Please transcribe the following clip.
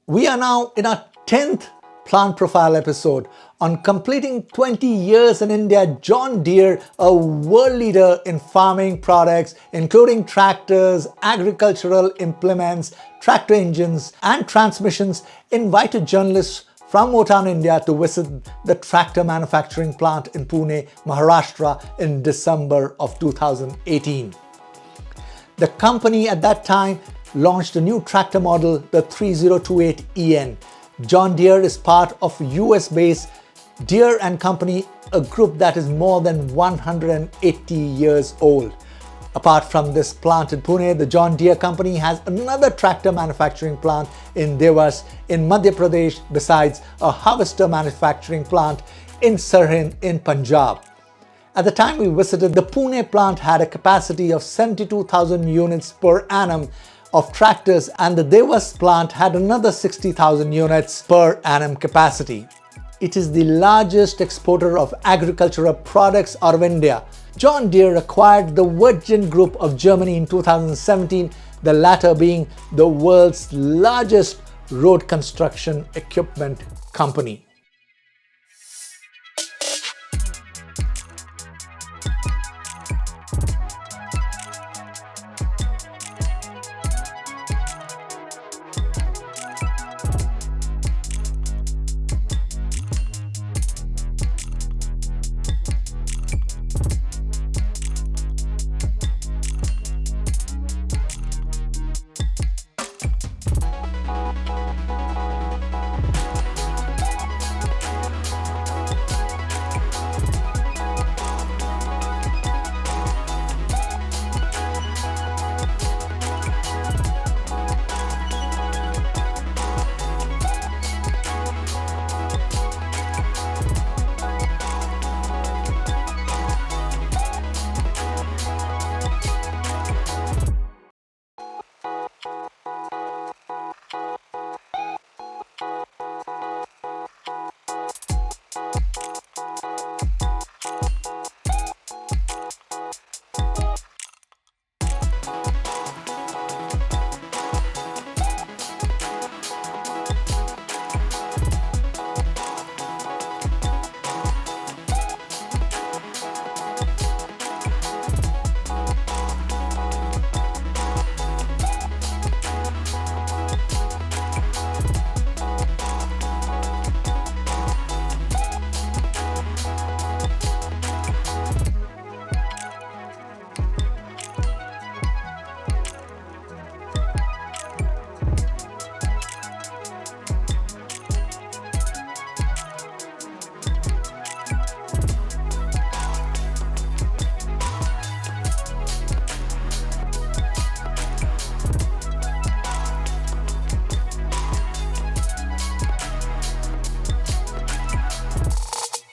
We are now in our 10th plant profile episode on completing 20 years in India. John Deere, a world leader in farming products, including tractors, agricultural implements, tractor engines, and transmissions, invited journalists from Motown, India to visit the tractor manufacturing plant in Pune, Maharashtra in December of 2018. The company at that time launched a new tractor model, the 3028EN. John Deere is part of US-based Deere & Company, a group that is more than 180 years old. Apart from this plant in Pune, the John Deere company has another tractor manufacturing plant in Devas in Madhya Pradesh, besides a harvester manufacturing plant in Sirhind in Punjab. At the time we visited, the Pune plant had a capacity of 72,000 units per annum of tractors, and the Devas plant had another 60,000 units per annum capacity. It is the largest exporter of agricultural products out of India. John Deere acquired the Wirtgen group of Germany in 2017, the latter being the world's largest road construction equipment company.